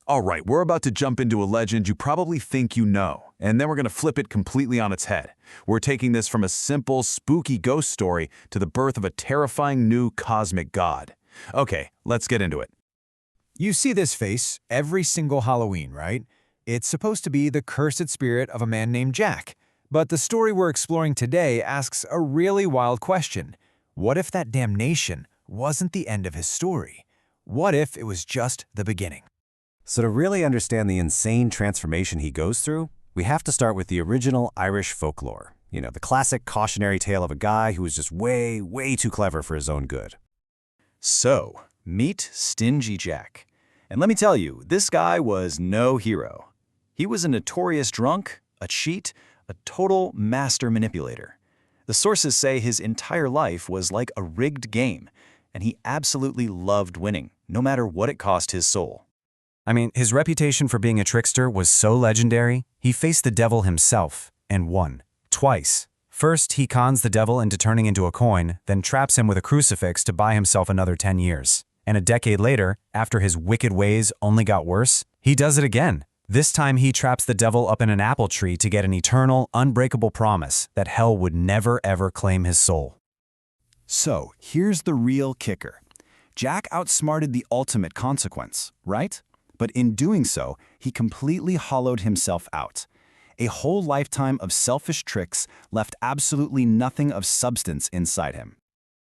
All right, we're about to jump into a legend you probably think you know, and then we're going to flip it completely on its head. We're taking this from a simple, spooky ghost story to the birth of a terrifying new cosmic god. Okay, let's get into it. You see this face every single Halloween, right? It's supposed to be the cursed spirit of a man named Jack. But the story we're exploring today asks a really wild question. What if that damnation wasn't the end of his story? What if it was just the beginning? So to really understand the insane transformation he goes through, we have to start with the original Irish folklore. You know, the classic cautionary tale of a guy who was just way, way too clever for his own good. So, meet Stingy Jack. And let me tell you, this guy was no hero. He was a notorious drunk, a cheat, a total master manipulator. The sources say his entire life was like a rigged game, and he absolutely loved winning, no matter what it cost his soul. I mean, his reputation for being a trickster was so legendary, he faced the devil himself and won. Twice. First, he cons the devil into turning into a coin, then traps him with a crucifix to buy himself another 10 years. And a decade later, after his wicked ways only got worse, he does it again. This time he traps the devil up in an apple tree to get an eternal, unbreakable promise that hell would never ever claim his soul. So, here's the real kicker. Jack outsmarted the ultimate consequence, right? But in doing so, he completely hollowed himself out. A whole lifetime of selfish tricks left absolutely nothing of substance inside him.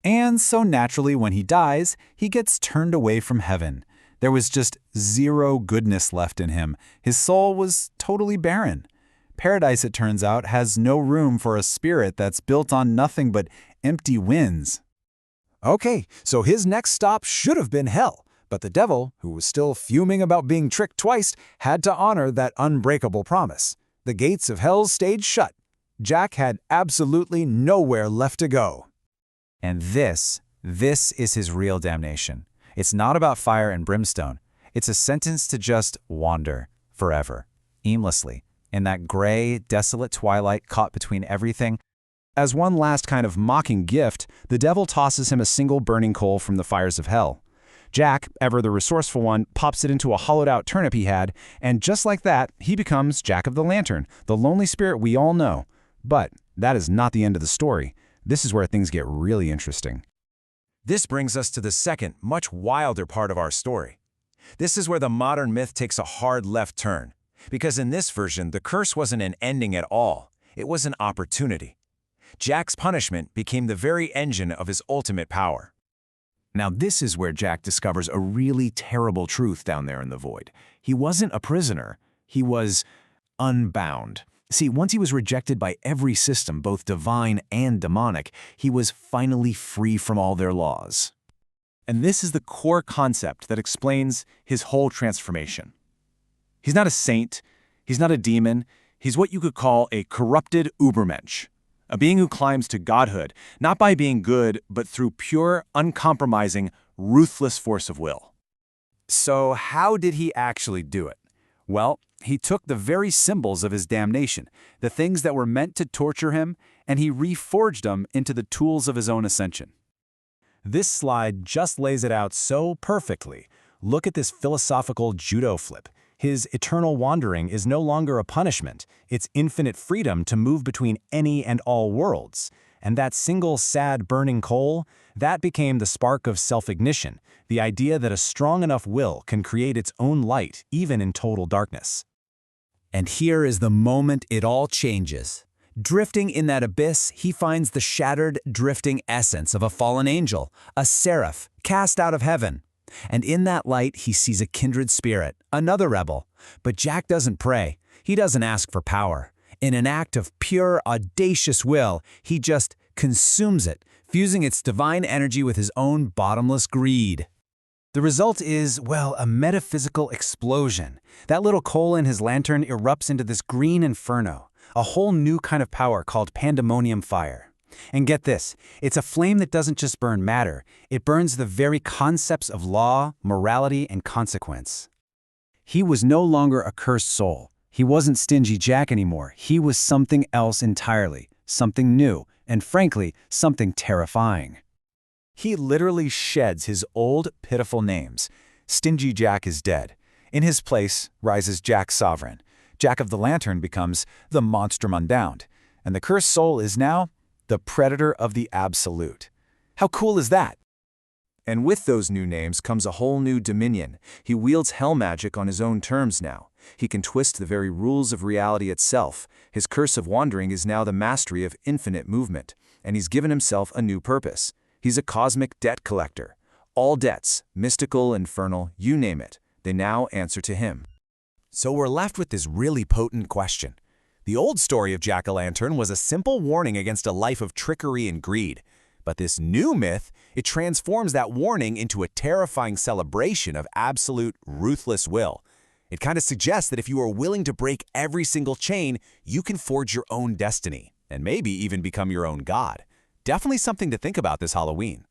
And so naturally, when he dies, he gets turned away from heaven. There was just zero goodness left in him. His soul was totally barren. Paradise, it turns out, has no room for a spirit that's built on nothing but empty winds. Okay, so his next stop should have been hell. But the devil, who was still fuming about being tricked twice, had to honor that unbreakable promise. The gates of hell stayed shut. Jack had absolutely nowhere left to go. And this is his real damnation. It's not about fire and brimstone. It's a sentence to just wander forever, aimlessly, in that gray, desolate twilight caught between everything. As one last kind of mocking gift, the devil tosses him a single burning coal from the fires of hell. Jack, ever the resourceful one, pops it into a hollowed-out turnip he had, and just like that, he becomes Jack of the Lantern, the lonely spirit we all know. But that is not the end of the story. This is where things get really interesting. This brings us to the second, much wilder part of our story. This is where the modern myth takes a hard left turn. Because in this version, the curse wasn't an ending at all. It was an opportunity. Jack's punishment became the very engine of his ultimate power. Now this is where Jack discovers a really terrible truth down there in the void. He wasn't a prisoner. He was unbound. See, once he was rejected by every system, both divine and demonic, he was finally free from all their laws. And this is the core concept that explains his whole transformation. He's not a saint, he's not a demon, he's what you could call a corrupted Ubermensch. A being who climbs to godhood, not by being good, but through pure, uncompromising, ruthless force of will. So how did he actually do it? Well, he took the very symbols of his damnation, the things that were meant to torture him, and he reforged them into the tools of his own ascension. This slide just lays it out so perfectly. Look at this philosophical judo flip. His eternal wandering is no longer a punishment. It's infinite freedom to move between any and all worlds. And that single sad burning coal, that became the spark of self-ignition, the idea that a strong enough will can create its own light, even in total darkness. And here is the moment it all changes. Drifting in that abyss, he finds the shattered, drifting essence of a fallen angel, a seraph, cast out of heaven. And in that light, he sees a kindred spirit, another rebel. But Jack doesn't pray. He doesn't ask for power. In an act of pure, audacious will, he just consumes it, fusing its divine energy with his own bottomless greed. The result is, well, a metaphysical explosion. That little coal in his lantern erupts into this green inferno, a whole new kind of power called pandemonium fire. And get this, it's a flame that doesn't just burn matter, it burns the very concepts of law, morality, and consequence. He was no longer a cursed soul. He wasn't Stingy Jack anymore. He was something else entirely, something new, and frankly, something terrifying. He literally sheds his old, pitiful names. Stingy Jack is dead. In his place rises Jack Sovereign. Jack of the Lantern becomes the Monstrum Unbound, and the cursed soul is now the Predator of the Absolute. How cool is that? And with those new names comes a whole new dominion. He wields hell magic on his own terms now. He can twist the very rules of reality itself. His curse of wandering is now the mastery of infinite movement, and he's given himself a new purpose. He's a cosmic debt collector. All debts, mystical, infernal, you name it, they now answer to him. So we're left with this really potent question. The old story of Jack-o'-lantern was a simple warning against a life of trickery and greed. But this new myth, it transforms that warning into a terrifying celebration of absolute, ruthless will. It kind of suggests that if you are willing to break every single chain, you can forge your own destiny, and maybe even become your own god. Definitely something to think about this Halloween.